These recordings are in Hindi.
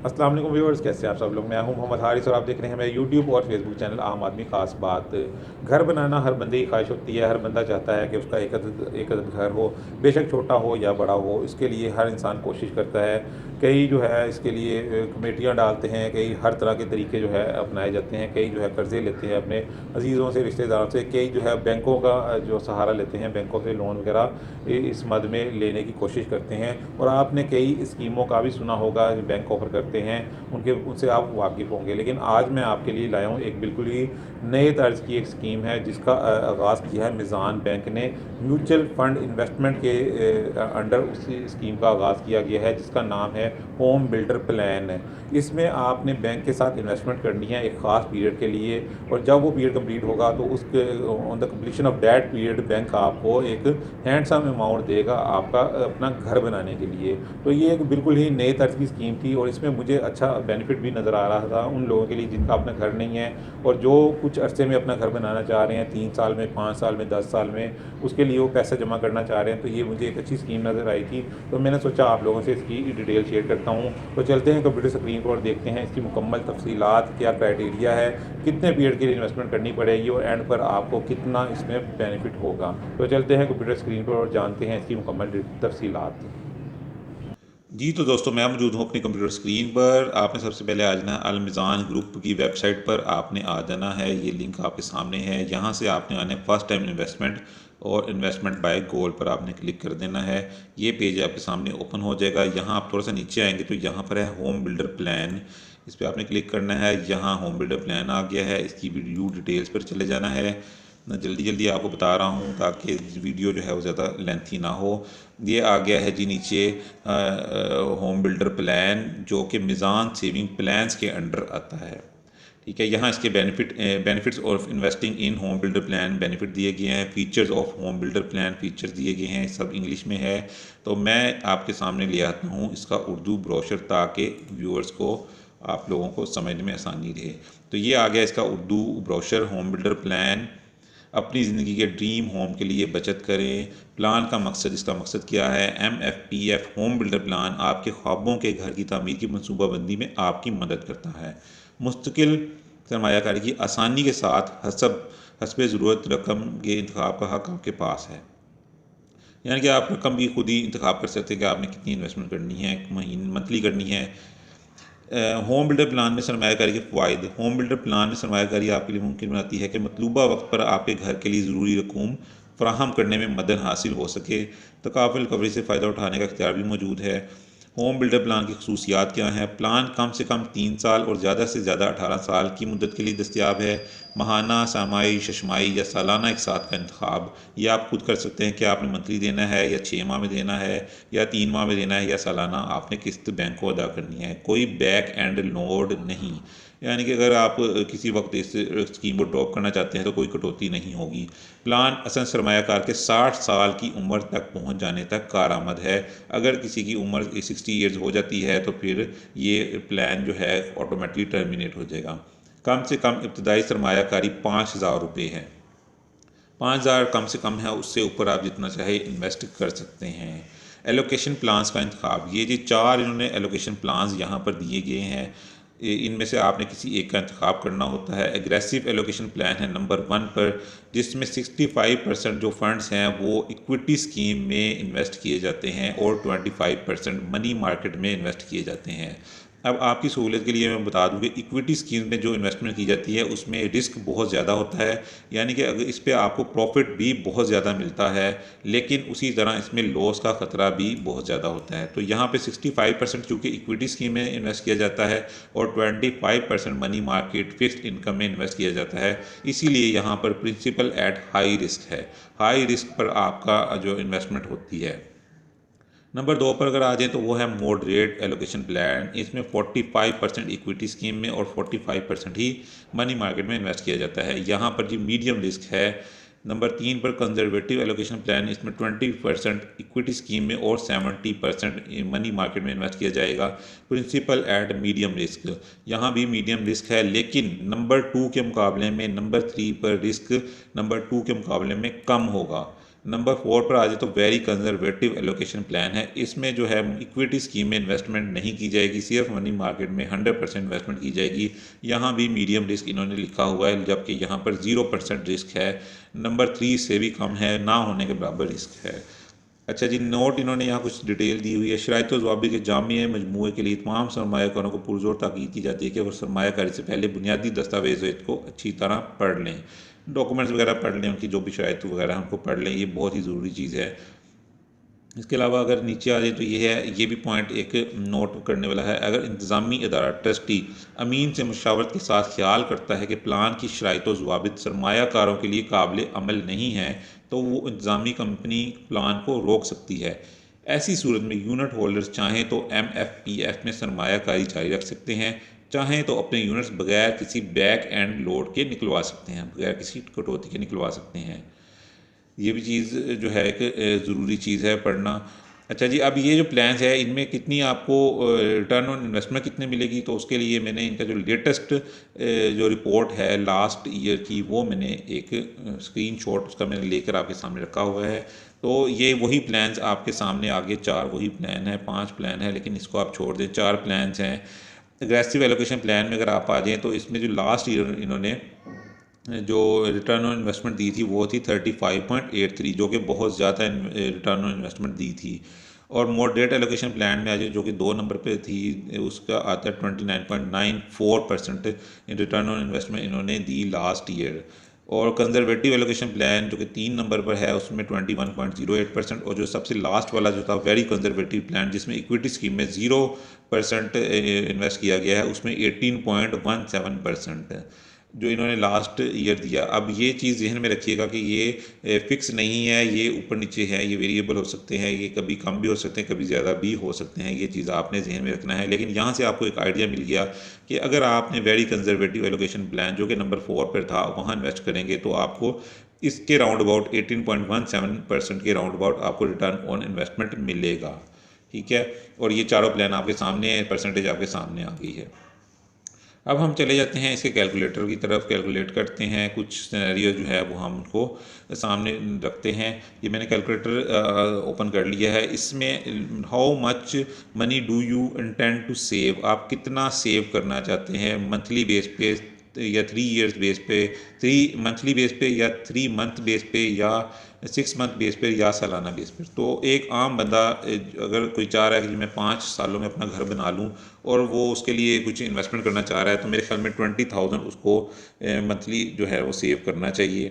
अस्सलाम वालेकुम व्यूअर्स, कैसे हैं आप सब लोग। मैं हूं मोहम्मद हारिस और आप देख रहे हैं मेरे यूट्यूब और फेसबुक चैनल आम आदमी ख़ास बात। घर बनाना हर बंदे की ख्वाहिश होती है। हर बंदा चाहता है कि उसका एक अदद घर हो, बेशक छोटा हो या बड़ा हो। इसके लिए हर इंसान कोशिश करता है। कई जो है इसके लिए कमेटियाँ डालते हैं, कई हर तरह के तरीके जो है अपनाए जाते हैं। कई जो है कर्ज़े लेते हैं अपने अजीज़ों से, रिश्तेदारों से। कई जो है बैंकों का जो सहारा लेते हैं, बैंकों से लोन वगैरह इस मद में लेने की कोशिश करते हैं। और आपने कई स्कीमों का भी सुना होगा जो बैंक ऑफ़र करते हैं, उनके उनसे आप वाकिफ़ होंगे। लेकिन आज मैं आपके लिए लाया हूँ एक बिल्कुल ही नए तर्ज की एक स्कीम है जिसका आगाज़ किया है मिज़ान बैंक ने। म्यूचुअल फ़ंड इन्वेस्टमेंट के अंडर उसी स्कीम का आगाज़ किया गया है जिसका नाम है होम बिल्डर प्लान। इसमें आपने बैंक के साथ इन्वेस्टमेंट करनी है एक ख़ास पीरियड के लिए, और जब वो पीरियड कंप्लीट होगा तो उसके on the completion of that period bank आपको एक हैंडसम अमाउंट देगा आपका अपना घर बनाने के लिए। तो ये एक बिल्कुल ही नए तर्ज की स्कीम थी और इसमें मुझे अच्छा बेनिफिट भी नज़र आ रहा था उन लोगों के लिए जिनका अपना घर नहीं है और जो कुछ अरसे में अपना घर बनाना चाह रहे हैं, 3 साल में, 5 साल में, 10 साल में, उसके लिए वो पैसा जमा करना चाह रहे हैं। तो ये मुझे एक अच्छी स्कीम नज़र आई थी, तो मैंने सोचा आप लोगों से इसकी डिटेल शेयर करता हूँ। तो चलते हैं कंप्यूटर स्क्रीन पर और देखते हैं इसकी मुकम्मल तफसीलात, क्या क्राइटेरिया है, कितने पीरियड के लिए इन्वेस्टमेंट करनी पड़ेगी और एंड पर आपको कितना इसमें बेनिफिट होगा। तो चलते हैं कंप्यूटर स्क्रीन पर और जानते हैं इसकी मुकम्मल तफसीलात। जी तो दोस्तों, मैं मौजूद हूँ अपनी कंप्यूटर स्क्रीन पर। आपने सबसे पहले आ जाना है अल मिज़ान ग्रुप की वेबसाइट पर। आपने आ जाना है, ये लिंक आपके सामने है। यहाँ से आपने आना है फर्स्ट टाइम इन्वेस्टमेंट और इन्वेस्टमेंट बाय गोल पर आपने क्लिक कर देना है। ये पेज आपके सामने ओपन हो जाएगा। यहाँ आप थोड़ा सा नीचे आएंगे तो यहाँ पर है होम बिल्डर प्लान, इस पर आपने क्लिक करना है। यहाँ होम बिल्डर प्लान आ गया है, इसकी व्यू डिटेल्स पर चले जाना है। मैं जल्दी जल्दी आपको बता रहा हूँ ताकि वीडियो जो है वो ज़्यादा लेंथी ना हो। ये आ गया है जी नीचे होम बिल्डर प्लान, जो कि मिज़ान सेविंग प्लान्स के अंडर आता है। ठीक है, यहाँ इसके benefits of investing in home builder plan benefit दिए गए हैं। Features of home builder plan features दिए गए हैं, सब इंग्लिश में है। तो मैं आपके सामने ले आता हूँ इसका उर्दू ब्रोशर ताकि व्यूअर्स को, आप लोगों को समझने में आसानी रहे। तो ये आ गया इसका Urdu brochure. Home builder plan, अपनी ज़िंदगी के ड्रीम होम के लिए बचत करें। प्लान का मकसद, इसका मकसद क्या है? MFPF होम बिल्डर प्लान आपके ख्वाबों के घर की तामीर की मनसूबाबंदी में आपकी मदद करता है। मुस्तकिल सरमायाकारी की आसानी के साथ हस्ब ज़रूरत रकम के इंतखाब का हक़ आपके पास है। यानी कि आप रकम भी खुद ही इंतखाब कर सकते हैं कि आपने कितनी इन्वेस्टमेंट करनी है, महीने मंथली करनी है। होम बिल्डर प्लान में सरमायाकारी के फ़वाइद। होम बिल्डर प्लान में सरमायाकारी आपके लिए मुमकिन बनाती है कि मतलूबा वक्त पर आपके घर के लिए ज़रूरी रकूम फ़राहम करने में मदद हासिल हो सके। तकाफ़ुल कवरेज से फ़ायदा उठाने का इख्तियार भी मौजूद है। होम बिल्डर प्लान की खसूसियात क्या हैं? प्लान कम से कम 3 साल और ज़्यादा से ज़्यादा 18 साल की मुद्दत के लिए दस्तियाब है। माहाना, सामाई, शशमाई या सालाना एक साथ का इंतखाब ये आप खुद कर सकते हैं कि आपने मंथली देना है या 6 माह में देना है या 3 माह में देना है या सालाना आपने किस्त बैंक को अदा करनी है। कोई बैक एंड लोड नहीं, यानी कि अगर आप किसी वक्त इस स्कीम को ड्रॉप करना चाहते हैं तो कोई कटौती नहीं होगी। प्लान असल सरमायाकार के 60 साल की उम्र तक पहुंच जाने तक कारआमद है। अगर किसी की उम्र 60 ईयर्स हो जाती है तो फिर ये प्लान जो है ऑटोमेटिकली टर्मिनेट हो जाएगा। कम से कम इब्तदाई सरमायाकारी 5,000 रुपये है। 5,000 कम से कम है, उससे ऊपर आप जितना चाहे इन्वेस्ट कर सकते हैं। एलोकेशन प्लान्स का इंतखाब, ये जी 4 इन्होंने एलोकेशन प्लान्स यहाँ पर दिए गए हैं। इनमें से आपने किसी एक का इंतखाब करना होता है। एग्रेसिव एलोकेशन प्लान है नंबर 1 पर, जिसमें 65% जो फंड्स हैं वो इक्विटी स्कीम में इन्वेस्ट किए जाते हैं और 25% मनी मार्केट में इन्वेस्ट किए जाते हैं। अब आपकी सहूलियत के लिए मैं बता दूं कि इक्विटी स्कीम में जो इन्वेस्टमेंट की जाती है उसमें रिस्क बहुत ज़्यादा होता है, यानी कि अगर इस पे आपको प्रॉफिट भी बहुत ज़्यादा मिलता है, लेकिन उसी तरह इसमें लॉस का ख़तरा भी बहुत ज़्यादा होता है। तो यहाँ पे 65% चूँकि इक्विटी स्कीम में इन्वेस्ट किया जाता है और 25% मनी मार्केट फिक्स्ड इनकम में इन्वेस्ट किया जाता है, इसीलिए यहाँ पर प्रिंसिपल एट हाई रिस्क है। हाई रिस्क पर आपका जो इन्वेस्टमेंट होती है। नंबर 2 पर अगर आ जाए तो वो है मॉडरेट एलोकेशन प्लान। इसमें 45% इक्विटी स्कीम में और 45% ही मनी मार्केट में इन्वेस्ट किया जाता है। यहाँ पर जी मीडियम रिस्क है। नंबर 3 पर कंजर्वेटिव एलोकेशन प्लान, इसमें 20% इक्विटी स्कीम में और 70% मनी मार्केट में इन्वेस्ट किया जाएगा। प्रिंसिपल एट मीडियम रिस्क, यहाँ भी मीडियम रिस्क है, लेकिन नंबर 2 के मुकाबले में नंबर 3 पर रिस्क नंबर 2 के मुकाबले में कम होगा। नंबर 4 पर आ जाए तो वेरी कंजर्वेटिव एलोकेशन प्लान है। इसमें जो है इक्विटी स्कीम में इन्वेस्टमेंट नहीं की जाएगी, सिर्फ मनी मार्केट में 100% इन्वेस्टमेंट की जाएगी। यहाँ भी मीडियम रिस्क इन्होंने लिखा हुआ है, जबकि यहाँ पर 0% रिस्क है। नंबर 3 से भी कम है, ना होने के बराबर रिस्क है। अच्छा जी, नोट इन्होंने यहाँ कुछ डिटेल दी हुई है। शराइत व ज़वाबित के जामिया मजमूए के लिए तमाम सरमाकारों को पुरजोर ताकीद की जाती है कि वो सरमाकारी से पहले बुनियादी दस्तावेज़ को अच्छी तरह पढ़ लें, डॉक्यूमेंट्स वगैरह पढ़ लें, उनकी जो भी शराइत वगैरह उनको पढ़ लें। ये बहुत ही ज़रूरी चीज़ है। इसके अलावा अगर नीचे आ जाए तो ये है, ये भी पॉइंट एक नोट करने वाला है। अगर इंतज़ामी अदारा ट्रस्टी अमीन से मुशावरत के साथ ख्याल करता है कि प्लान की शराइत व ज़वाबित सरमायाकारों के लिए काबिल अमल नहीं है तो वो इंतज़ामी कंपनी प्लान को रोक सकती है। ऐसी सूरत में यूनिट होल्डर्स चाहें तो MFPF में सरमायाकारी जारी रख सकते हैं, चाहें तो अपने यूनिट्स बगैर किसी बैक एंड लोड के निकलवा सकते हैं, बगैर किसी कटौती के निकलवा सकते हैं। ये भी चीज़ जो है एक ज़रूरी चीज़ है पढ़ना। अच्छा जी, अब ये जो प्लान्स है इनमें कितनी आपको रिटर्न ऑन इन्वेस्टमेंट कितने मिलेगी, तो उसके लिए मैंने इनका जो लेटेस्ट जो रिपोर्ट है लास्ट ईयर की, वो मैंने एक स्क्रीनशॉट उसका मैंने लेकर आपके सामने रखा हुआ है। तो ये वही प्लान्स आपके सामने आगे 4 वही प्लान है, 5 प्लान है, लेकिन इसको आप छोड़ दें, 4 प्लान्स हैं। एग्रेसिव एलोकेशन प्लान में अगर आप आ जाएँ तो इसमें जो लास्ट ईयर इन्होंने जो रिटर्न ऑन इन्वेस्टमेंट दी थी वो थी 35.83, जो कि बहुत ज़्यादा रिटर्न ऑन इन्वेस्टमेंट दी थी। और मॉडरेट एलोकेशन प्लान में आज जो कि 2 नंबर पे थी, उसका आता है 29.94% इन रिटर्न ऑन इन्वेस्टमेंट इन्होंने दी लास्ट ईयर। और कंजर्वेटिव एलोकेशन प्लान जो कि 3 नंबर पर है उसमें 21.08%, और जो सबसे लास्ट वाला जो था वेरी कंजर्वेटिव प्लान जिसमें इक्विटी स्कीम में 0% इन्वेस्ट किया गया है, उसमें 18.17% जो इन्होंने लास्ट ईयर दिया। अब ये चीज़ जहन में रखिएगा कि ये फ़िक्स नहीं है, ये ऊपर नीचे है, ये वेरिएबल हो सकते हैं, ये कभी कम भी हो सकते हैं, कभी ज़्यादा भी हो सकते हैं। ये चीज़ आपने जहन में रखना है। लेकिन यहाँ से आपको एक आइडिया मिल गया कि अगर आपने वेरी कंजर्वेटिव एलोकेशन प्लान जो कि नंबर 4 पर था वहाँ इन्वेस्ट करेंगे तो आपको इसके राउंड अबाउट 18.17% के राउंड अबाउट आपको रिटर्न ऑन इन्वेस्टमेंट मिलेगा। ठीक है, और ये चारों प्लान आपके सामने, परसेंटेज आपके सामने आ गई है। अब हम चले जाते हैं इसके कैलकुलेटर की तरफ, कैलकुलेट करते हैं कुछ सिनेरियो जो है वो हम उनको सामने रखते हैं। ये मैंने कैलकुलेटर ओपन कर लिया है। इसमें how much money do you intend to save, आप कितना सेव करना चाहते हैं मंथली बेस पे या 3 ईयर्स बेस पे, 3 मंथली बेस पे या 3 मंथ बेस पे या 6 मंथ बेस पे या सालाना बेस पे। तो एक आम बंदा अगर कोई चाह रहा है कि मैं 5 सालों में अपना घर बना लूँ और वो उसके लिए कुछ इन्वेस्टमेंट करना चाह रहा है, तो मेरे ख्याल में 20,000 उसको मंथली जो है वो सेव करना चाहिए।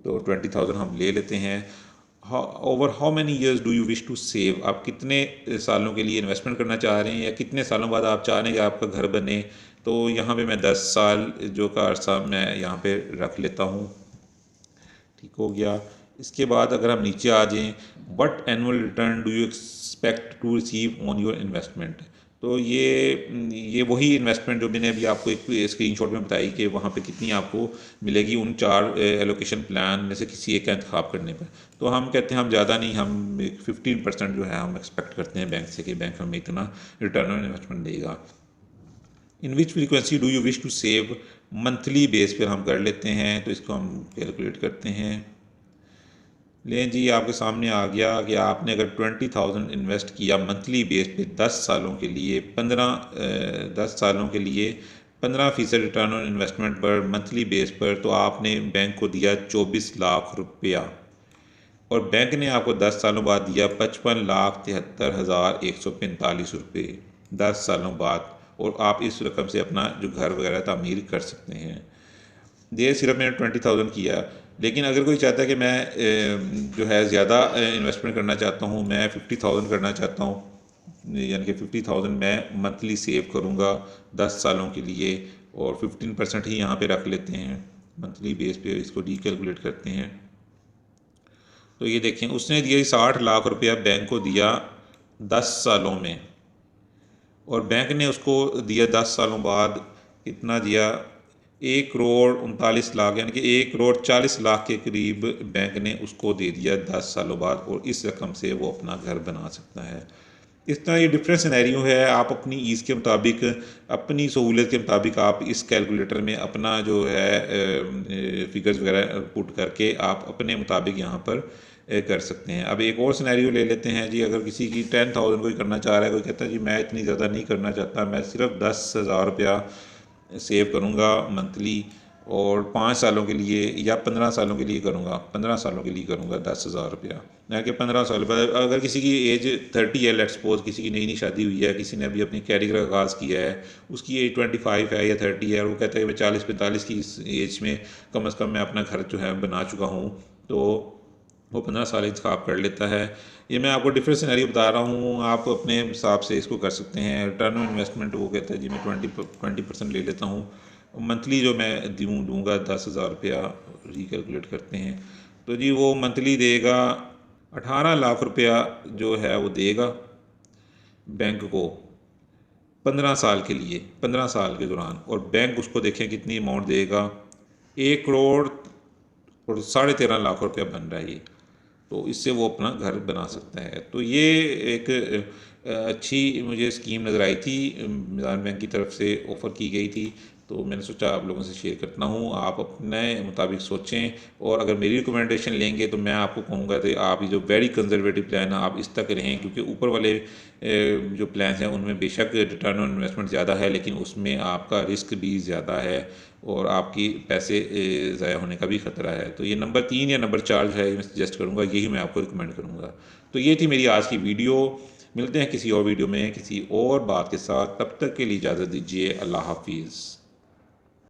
तो 20,000 हम ले लेते हैं। Over how many years do you wish to save, आप कितने सालों के लिए इन्वेस्टमेंट करना चाह रहे हैं या कितने सालों बाद आप चाह रहे हैं कि आपका घर बने। तो यहाँ पे मैं 10 साल जो का अरसा मैं यहाँ पे रख लेता हूँ। ठीक हो गया। इसके बाद अगर हम नीचे आ जाएं, what annual return do you expect to receive on your investment, तो ये वही इन्वेस्टमेंट जो मैंने अभी आपको एक स्क्रीनशॉट में बताई कि वहाँ पे कितनी आपको मिलेगी उन 4 एलोकेशन प्लान में से किसी एक का इंतखाब करने पर। तो हम कहते हैं हम ज़्यादा नहीं, हम 15% जो है हम एक्सपेक्ट करते हैं बैंक से कि बैंक हमें इतना रिटर्न ऑन इन्वेस्टमेंट देगा। In which frequency do you wish to save, monthly base पर हम कर लेते हैं, तो इसको हम कैलकुलेट करते हैं। लें जी, आपके सामने आ गया कि आपने अगर 20,000 इन्वेस्ट किया मंथली बेस पे 10 सालों के लिए, 10 सालों के लिए 15% रिटर्न ऑन इन्वेस्टमेंट पर मंथली बेस पर, तो आपने बैंक को दिया 24 लाख रुपया, और बैंक ने आपको 10 सालों बाद दिया 55,73,145 रुपये 10 सालों बाद। और आप इस रकम से अपना जो घर वगैरह तामीर कर सकते हैं। ये सिर्फ मैंने 20,000 किया। लेकिन अगर कोई चाहता है कि मैं जो है ज़्यादा इन्वेस्टमेंट करना चाहता हूँ, मैं 50,000 करना चाहता हूँ, यानी कि 50,000 मैं मंथली सेव करूँगा 10 सालों के लिए, और 15% ही यहाँ पे रख लेते हैं मंथली बेस पे, इसको डीकैलकुलेट करते हैं। तो ये देखें, उसने दिया 60 लाख रुपया बैंक को दिया 10 सालों में, और बैंक ने उसको दिया 10 सालों बाद कितना दिया, 1,39,00,000, यानी कि 1,40,00,000 के करीब बैंक ने उसको दे दिया 10 सालों बाद, और इस रकम से वो अपना घर बना सकता है। इस तरह ये डिफरेंट सिनेरियो है। आप अपनी ईज़ के मुताबिक, अपनी सहूलियत के मुताबिक आप इस कैलकुलेटर में अपना जो है फिगर्स वगैरह पुट करके आप अपने मुताबिक यहाँ पर कर सकते हैं। अब एक और सिनेरियो ले लेते हैं जी, अगर किसी की 10,000 कोई करना चाह रहा है, कोई कहता है जी मैं इतनी ज़्यादा नहीं करना चाहता, मैं सिर्फ 10,000 रुपया सेव करूँगा मंथली और 5 सालों के लिए या 15 सालों के लिए करूँगा, 15 सालों के लिए करूँगा 10,000 रुपया, ना कि 15 साल बाद। अगर किसी की एज 30 है, लेट्स सपोज किसी की नई नई शादी हुई है, किसी ने अभी अपनी कैरियर का आगाज़ किया है, उसकी एज 25 है या 30 है, और वो कहता है कि मैं 40-45 की इस एज में कम से कम मैं अपना घर जो है बना चुका हूँ, तो वो 15 साल इंतखाब कर लेता है। ये मैं आपको डिफरेंट सिनेरियो बता रहा हूँ, आप अपने हिसाब से इसको कर सकते हैं। रिटर्न ऑन इन्वेस्टमेंट वो कहता है जी मैं 20% ले लेता हूँ मंथली, जो मैं दूँगा 10,000 रुपया, रिकैलकुलेट करते हैं तो जी वो मंथली देगा 18 लाख रुपया जो है वो देगा बैंक को 15 साल के लिए, 15 साल के दौरान। और बैंक उसको देखें कितनी अमाउंट देगा, 1 करोड़ और 13.5 लाख रुपया बन रहा है ये, तो इससे वो अपना घर बना सकता है। तो ये एक अच्छी मुझे स्कीम नज़र आई थी, मिज़ान बैंक की तरफ से ऑफ़र की गई थी, तो मैंने सोचा आप लोगों से शेयर करता हूँ। आप अपने मुताबिक सोचें, और अगर मेरी रिकमेंडेशन लेंगे तो मैं आपको कहूँगा कि आप ये जो वेरी कंजर्वेटिव प्लान है आप इस तक रहें, क्योंकि ऊपर वाले जो प्लान हैं उनमें बेशक रिटर्न ऑन इन्वेस्टमेंट ज़्यादा है, लेकिन उसमें आपका रिस्क भी ज़्यादा है और आपकी पैसे ज़ाया होने का भी ख़तरा है। तो ये नंबर 3 या नंबर 4 जो है मैं सजेस्ट करूँगा, यही मैं आपको रिकमेंड करूँगा। तो ये थी मेरी आज की वीडियो। मिलते हैं किसी और वीडियो में किसी और बात के साथ, तब तक के लिए इजाज़त दीजिए। अल्लाह हाफिज़।